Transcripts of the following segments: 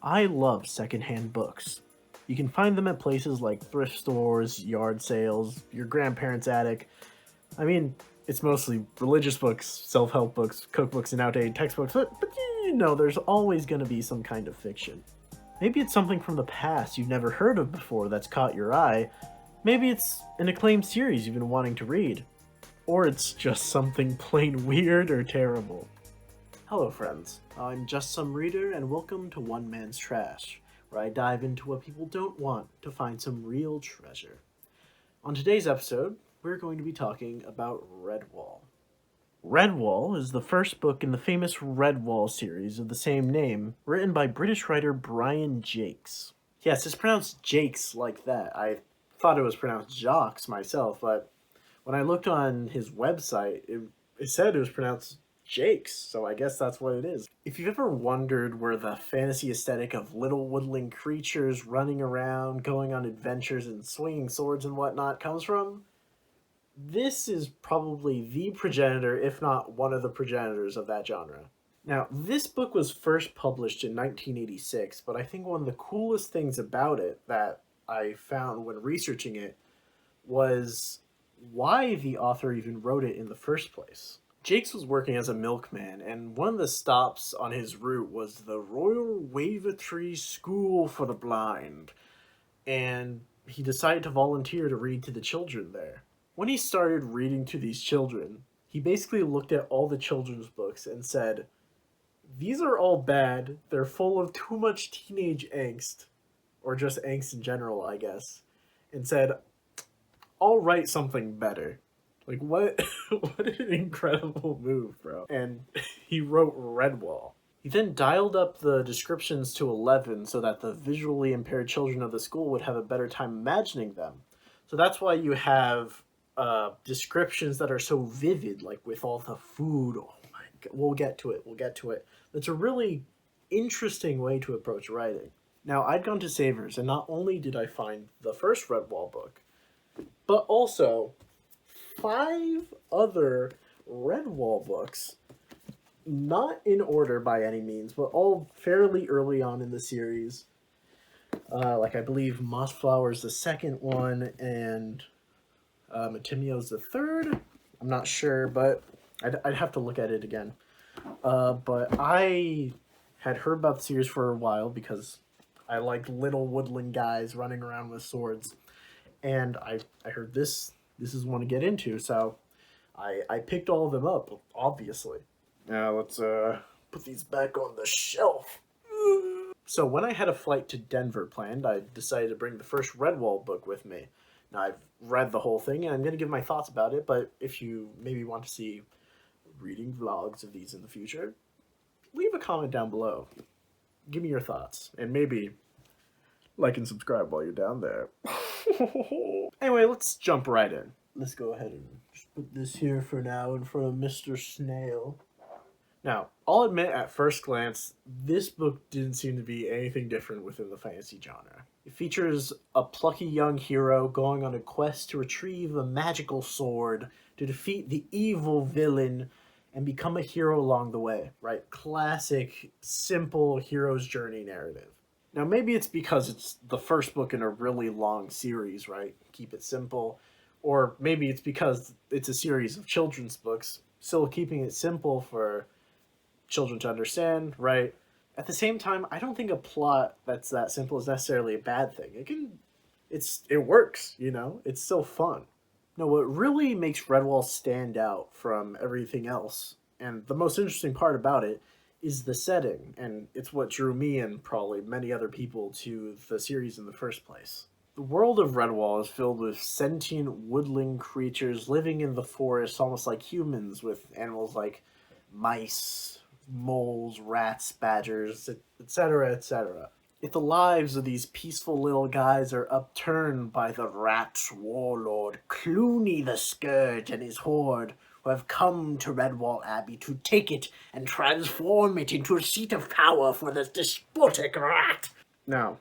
I love secondhand books. You can find them at places like thrift stores, yard sales, your grandparents' attic. I mean, it's mostly religious books, self-help books, cookbooks, and outdated textbooks, but there's always going to be some kind of fiction. Maybe it's something from the past you've never heard of before that's caught your eye. Maybe it's an acclaimed series you've been wanting to read. Or it's just something plain weird or terrible. Hello friends, I'm Just Some Reader and welcome to One Man's Trash, where I dive into what people don't want to find some real treasure. On today's episode, we're going to be talking about Redwall. Redwall is the first book in the famous Redwall series of the same name, written by British writer Brian Jacques. Yes, it's pronounced Jakes like that. I thought it was pronounced Jacques myself, but when I looked on his website, it said it was pronounced Jakes, so I guess that's what it is. If you've ever wondered where the fantasy aesthetic of little woodland creatures running around, going on adventures, and swinging swords and whatnot comes from, this is probably the progenitor, if not one of the progenitors of that genre. Now, this book was first published in 1986, but I think one of the coolest things about it that I found when researching it was why the author even wrote it in the first place. Jakes was working as a milkman, and one of the stops on his route was the Royal Wavertree School for the Blind, and he decided to volunteer to read to the children there. When he started reading to these children, he basically looked at all the children's books and said, these are all bad, they're full of too much teenage angst, or just angst in general, I guess, and said, I'll write something better. Like, what what an incredible move, bro. And he wrote Redwall. He then dialed up the descriptions to 11 so that the visually impaired children of the school would have a better time imagining them. So that's why you have descriptions that are so vivid, like with all the food. Oh my god, we'll get to it. That's a really interesting way to approach writing. Now, I'd gone to Savers, and not only did I find the first Redwall book, but also 5 other Redwall books, not in order by any means, but all fairly early on in the series. Like I believe Mossflower's the second one, and Matimio's the third. I'm not sure, but I'd have to look at it again. But I had heard about the series for a while because I like little woodland guys running around with swords. And I heard this is one to get into, so I picked all of them up, obviously. Now let's put these back on the shelf. So when I had a flight to Denver planned, I decided to bring the first Redwall book with me. Now I've read the whole thing, and I'm going to give my thoughts about it, but if you maybe want to see reading vlogs of these in the future, leave a comment down below. Give me your thoughts, and maybe like and subscribe while you're down there. Anyway, let's jump right in. Let's go ahead and just put this here for now in front of Mr. Snail. Now, I'll admit at first glance, this book didn't seem to be anything different within the fantasy genre. It features a plucky young hero going on a quest to retrieve a magical sword to defeat the evil villain and become a hero along the way, right? Classic, simple hero's journey narrative. Now, maybe it's because it's the first book in a really long series, right? Keep it simple. Or maybe it's because it's a series of children's books, still keeping it simple for children to understand, right? At the same time, I don't think a plot that's that simple is necessarily a bad thing. It works, It's still fun. No, what really makes Redwall stand out from everything else, and the most interesting part about it, is the setting, and it's what drew me and probably many other people to the series in the first place. The world of Redwall is filled with sentient woodland creatures living in the forest almost like humans, with animals like mice, moles, rats, badgers, etc., etc. Yet the lives of these peaceful little guys are upturned by the rat's warlord, Clooney the Scourge, and his horde, who have come to Redwall Abbey to take it and transform it into a seat of power for the despotic rat. Now,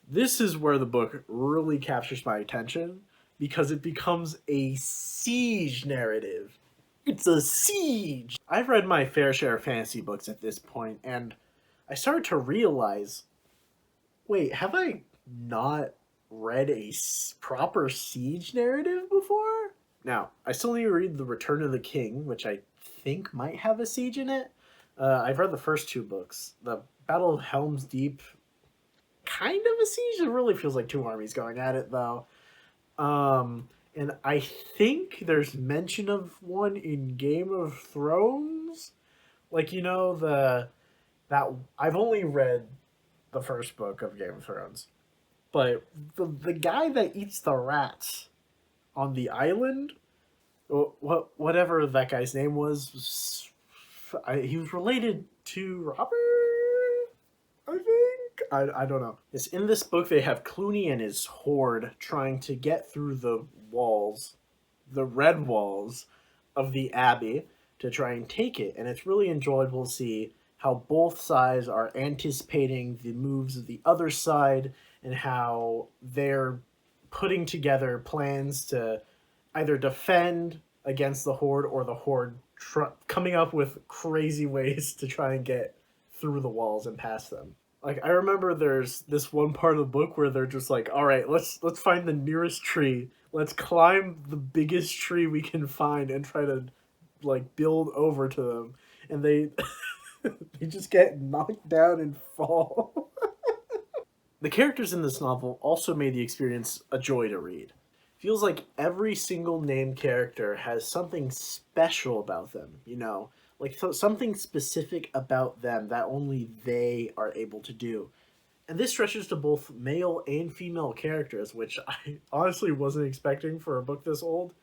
this is where the book really captures my attention, because it becomes a siege narrative. It's a siege! I've read my fair share of fantasy books at this point, and I started to realize Wait, have I not read a proper siege narrative before? Now, I still need to read The Return of the King, which I think might have a siege in it. I've read the first two books. The Battle of Helm's Deep, kind of a siege. It really feels like two armies going at it, though. And I think there's mention of one in Game of Thrones. Like, that I've only read the first book of Game of Thrones, but the guy that eats the rats on the island, whatever that guy's name was, he was related to Robert. I think I don't know. It's in this book they have Clooney and his horde trying to get through the walls, the red walls of the Abbey to try and take it, and it's really enjoyable to see how both sides are anticipating the moves of the other side and how they're putting together plans to either defend against the horde or the horde coming up with crazy ways to try and get through the walls and past them. Like, I remember there's this one part of the book where they're just like, all right, let's find the nearest tree, let's climb the biggest tree we can find and try to like build over to them, and they they just get knocked down and fall. The characters in this novel also made the experience a joy to read. Feels like every single named character has something special about them, like something specific about them that only they are able to do. And this stretches to both male and female characters, which I honestly wasn't expecting for a book this old.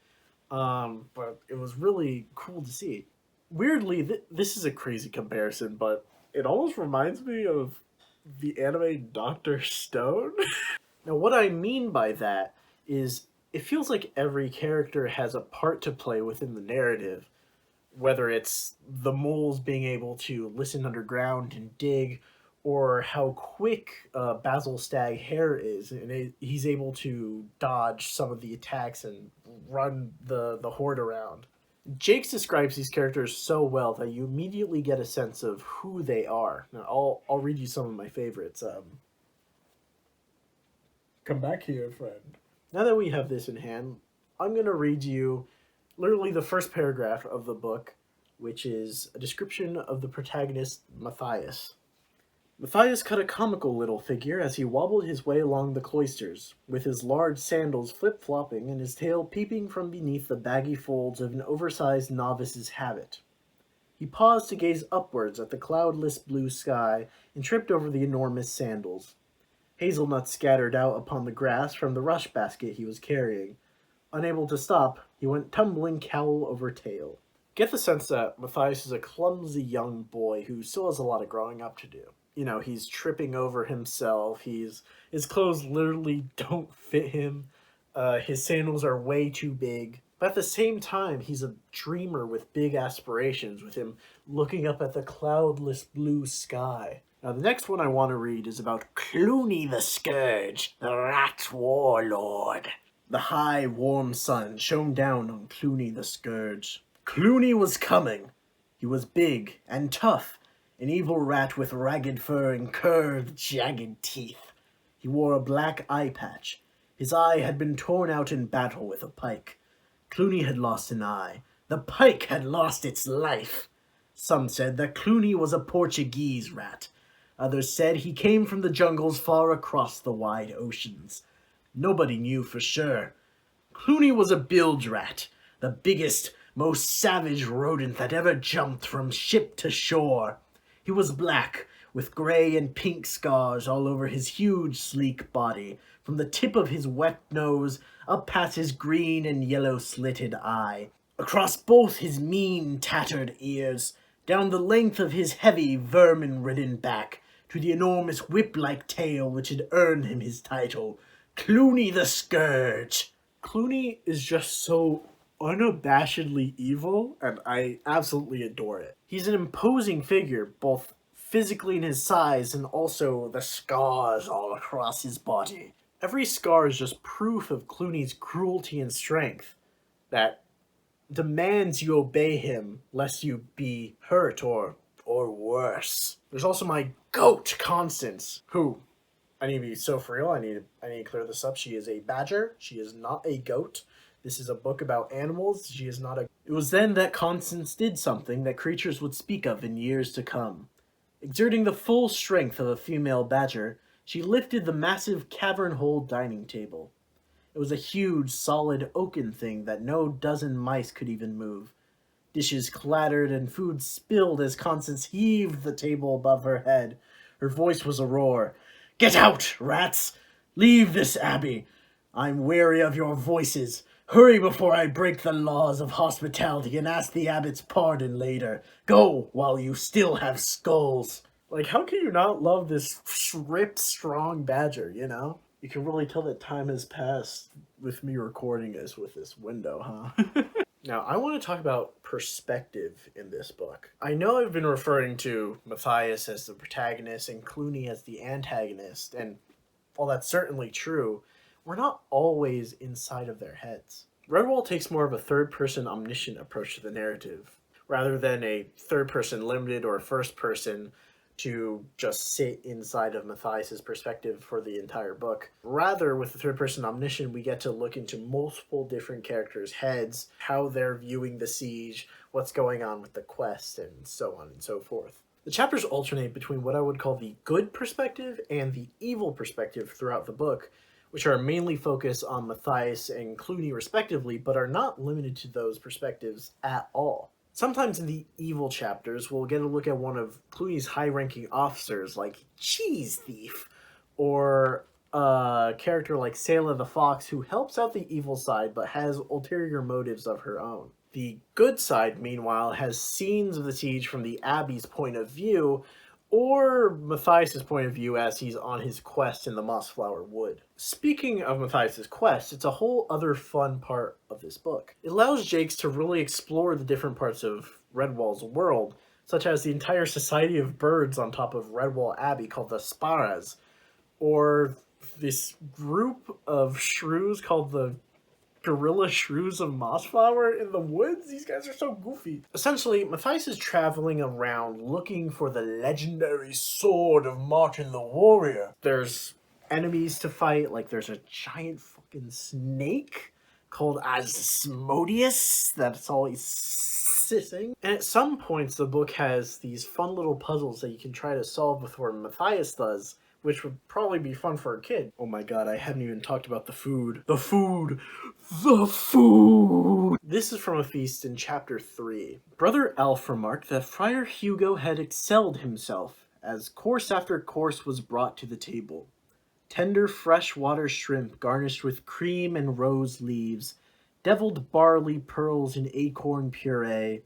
But it was really cool to see. Weirdly, this is a crazy comparison, but it almost reminds me of the anime Doctor Stone. Now, what I mean by that is it feels like every character has a part to play within the narrative, whether it's the moles being able to listen underground and dig, or how quick Basil Stag Hare is, and he's able to dodge some of the attacks and run the horde around. Jakes describes these characters so well that you immediately get a sense of who they are. Now, I'll read you some of my favorites. Come back here, friend. Now that we have this in hand, I'm going to read you literally the first paragraph of the book, which is a description of the protagonist, Matthias. Matthias cut a comical little figure as he wobbled his way along the cloisters, with his large sandals flip-flopping and his tail peeping from beneath the baggy folds of an oversized novice's habit. He paused to gaze upwards at the cloudless blue sky and tripped over the enormous sandals. Hazelnuts scattered out upon the grass from the rush basket he was carrying. Unable to stop, he went tumbling cowl over tail. Get the sense that Matthias is a clumsy young boy who still has a lot of growing up to do. He's tripping over himself. His clothes literally don't fit him. His sandals are way too big. But at the same time, he's a dreamer with big aspirations, with him looking up at the cloudless blue sky. Now, the next one I want to read is about Clooney the Scourge, the rat warlord. The high, warm sun shone down on Clooney the Scourge. Clooney was coming. He was big and tough, an evil rat with ragged fur and curved, jagged teeth. He wore a black eye patch. His eye had been torn out in battle with a pike. Clooney had lost an eye. The pike had lost its life. Some said that Clooney was a Portuguese rat. Others said he came from the jungles far across the wide oceans. Nobody knew for sure. Clooney was a bilge rat, the biggest, most savage rodent that ever jumped from ship to shore. He was black, with gray and pink scars all over his huge, sleek body, from the tip of his wet nose up past his green and yellow-slitted eye, across both his mean, tattered ears, down the length of his heavy, vermin-ridden back, to the enormous whip-like tail which had earned him his title, Clooney the Scourge. Clooney is just so unabashedly evil, and I absolutely adore it. He's an imposing figure, both physically in his size and also the scars all across his body. Every scar is just proof of Clooney's cruelty and strength that demands you obey him lest you be hurt or worse. There's also my goat, Constance, who I need to be so for real. I need to clear this up. She is a badger. She is not a goat. This is a book about animals. She is not a. It was then that Constance did something that creatures would speak of in years to come. Exerting the full strength of a female badger, she lifted the massive cavern hole dining table. It was a huge, solid oaken thing that no dozen mice could even move. Dishes clattered and food spilled as Constance heaved the table above her head. Her voice was a roar. "Get out, rats! Leave this abbey! I'm weary of your voices. Hurry before I break the laws of hospitality and ask the abbot's pardon later. Go while you still have skulls." Like, how can you not love this ripped, strong badger, you know? You can really tell that time has passed with me recording this with this window, huh? Now, I want to talk about perspective in this book. I know I've been referring to Matthias as the protagonist and Clooney as the antagonist, and while that's certainly true, we're not always inside of their heads. Redwall takes more of a third-person omniscient approach to the narrative, rather than a third-person limited or first-person to just sit inside of Matthias's perspective for the entire book. Rather, with the third-person omniscient, we get to look into multiple different characters' heads, how they're viewing the siege, what's going on with the quest, and so on and so forth. The chapters alternate between what I would call the good perspective and the evil perspective throughout the book, which are mainly focused on Matthias and Clooney respectively, but are not limited to those perspectives at all. Sometimes in the evil chapters, we'll get a look at one of Clooney's high-ranking officers, like Cheese Thief, or a character like Sayla the Fox, who helps out the evil side but has ulterior motives of her own. The good side, meanwhile, has scenes of the siege from the Abbey's point of view, or Matthias's point of view as he's on his quest in the Mossflower Wood. Speaking of Matthias's quest, it's a whole other fun part of this book. It allows Jacques to really explore the different parts of Redwall's world, such as the entire society of birds on top of Redwall Abbey called the Sparas, or this group of shrews called the gorilla shrews of Mossflower in the woods. These guys are so goofy. Essentially, Matthias is traveling around looking for the legendary sword of Martin the Warrior. There's enemies to fight, like there's a giant fucking snake called Asmodeus that's always sissing. And at some points, the book has these fun little puzzles that you can try to solve before Matthias does, which would probably be fun for a kid. Oh my god, I haven't even talked about the food. The food! The food! This is from a feast in chapter 3. Brother Alf remarked that Friar Hugo had excelled himself, as course after course was brought to the table. Tender freshwater shrimp garnished with cream and rose leaves, deviled barley pearls in acorn puree,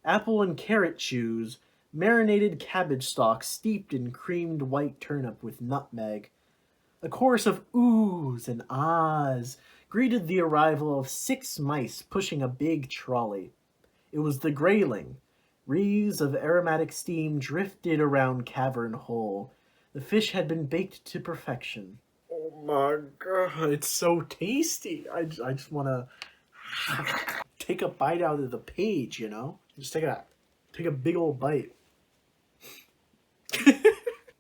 apple and carrot chews, marinated cabbage stalk steeped in creamed white turnip with nutmeg. A chorus of oohs and ahs greeted the arrival of 6 mice pushing a big trolley. It was the grayling. Wreaths of aromatic steam drifted around cavern hole. The fish had been baked to perfection. Oh my god, it's so tasty. I just want to take a bite out of the page, you know? Just take a big old bite.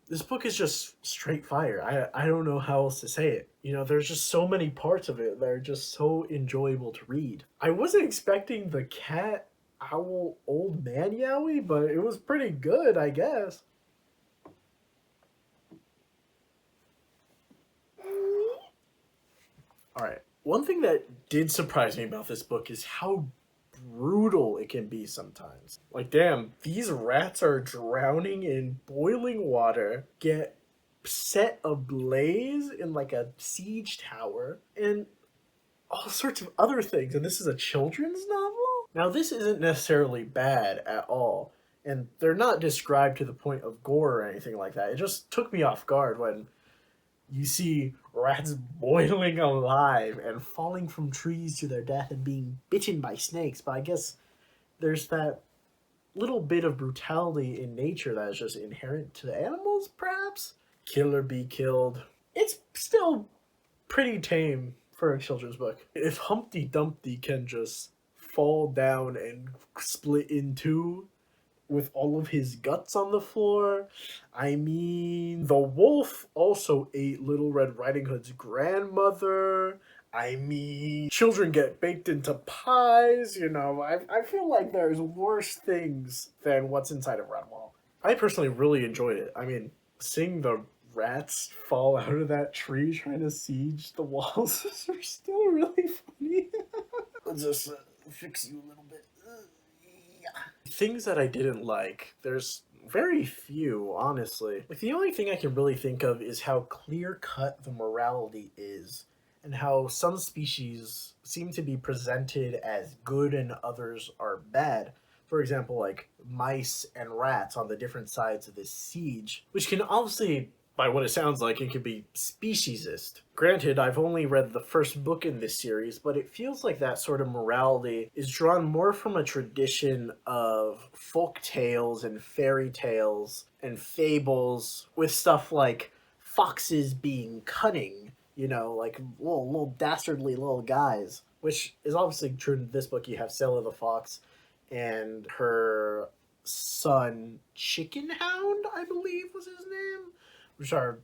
This book is just straight fire. I don't know how else to say it. You know, there's just so many parts of it that are just so enjoyable to read. I wasn't expecting the cat owl old man yowie, but it was pretty good, I guess. Alright, one thing that did surprise me about this book is how brutal it can be sometimes. Like, damn, these rats are drowning in boiling water, get set ablaze in like a siege tower, and all sorts of other things. And this is a children's novel? Now, this isn't necessarily bad at all, and they're not described to the point of gore or anything like that. It just took me off guard when you see rats boiling alive and falling from trees to their death and being bitten by snakes. But I guess there's that little bit of brutality in nature that is just inherent to the animals, perhaps? Kill or be killed. It's still pretty tame for a children's book. If Humpty Dumpty can just fall down and split in two with all of his guts on the floor. I mean, the wolf also ate Little Red Riding Hood's grandmother. I mean, children get baked into pies, you know. I feel like there's worse things than what's inside of Redwall. I personally really enjoyed it. I mean, seeing the rats fall out of that tree trying to siege the walls are still really funny. I'll just fix you a little bit. Yeah. Things that I didn't like, there's very few, honestly. Like, the only thing I can really think of is how clear cut the morality is, and how some species seem to be presented as good and others are bad. For example, like mice and rats on the different sides of this siege, which can obviously, by what it sounds like, it could be speciesist. Granted, I've only read the first book in this series, but it feels like that sort of morality is drawn more from a tradition of folk tales and fairy tales and fables, with stuff like foxes being cunning, you know, like little dastardly little guys, which is obviously true in this book. You have Stella the Fox and her son Chicken Hound, I believe was his name, which are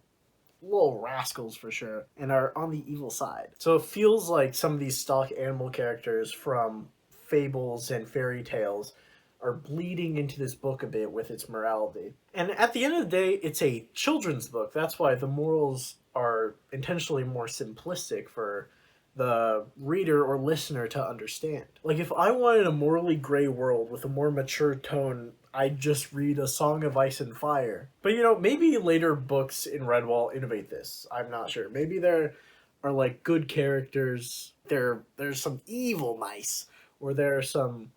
little rascals for sure, and are on the evil side. So it feels like some of these stock animal characters from fables and fairy tales are bleeding into this book a bit with its morality. And at the end of the day, it's a children's book. That's why the morals are intentionally more simplistic for the reader or listener to understand. Like, if I wanted a morally gray world with a more mature tone, I'd just read A Song of Ice and Fire. But you know, maybe later books in Redwall innovate this. I'm not sure. Maybe there are like good characters. There's some evil mice, or there are some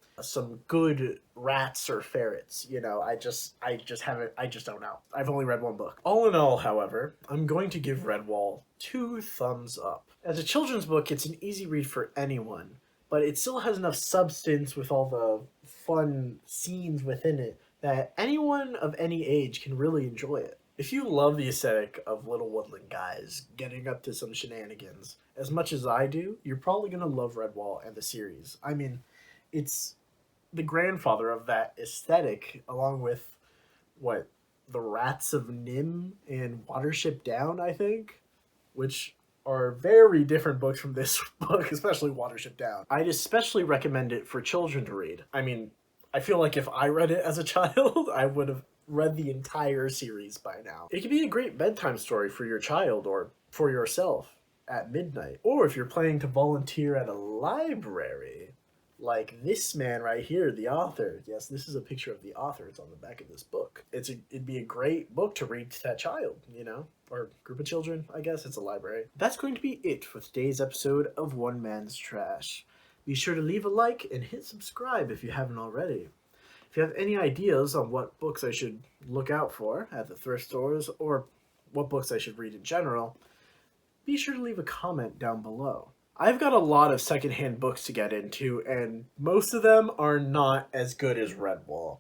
good rats or ferrets. You know, I just don't know. I've only read one book. All in all, however, I'm going to give Redwall 2 thumbs up. As a children's book, it's an easy read for anyone, but it still has enough substance with all the fun scenes within it that anyone of any age can really enjoy it. If you love the aesthetic of little woodland guys getting up to some shenanigans as much as I do, you're probably going to love Redwall and the series. I mean, it's the grandfather of that aesthetic, along with what, the Rats of Nim and Watership Down, I think, which are very different books from this book, especially Watership Down. I'd especially recommend it for children to read. I mean, I feel like if I read it as a child, I would have read the entire series by now. It could be a great bedtime story for your child or for yourself at midnight. Or if you're planning to volunteer at a library, like this man right here, the author. Yes, this is a picture of the author. It's on the back of this book. It'd be a great book to read to that child, you know, or group of children, I guess. It's a library. That's going to be it for today's episode of One Man's Trash. Be sure to leave a like and hit subscribe if you haven't already. If you have any ideas on what books I should look out for at the thrift stores, or what books I should read in general, be sure to leave a comment down below. I've got a lot of secondhand books to get into, and most of them are not as good as Redwall.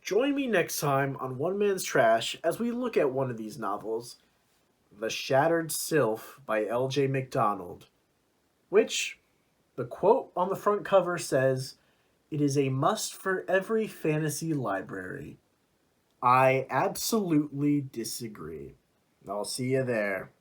Join me next time on One Man's Trash as we look at one of these novels, The Shattered Sylph by L.J. MacDonald, which, the quote on the front cover says, "It is a must for every fantasy library." I absolutely disagree. I'll see you there.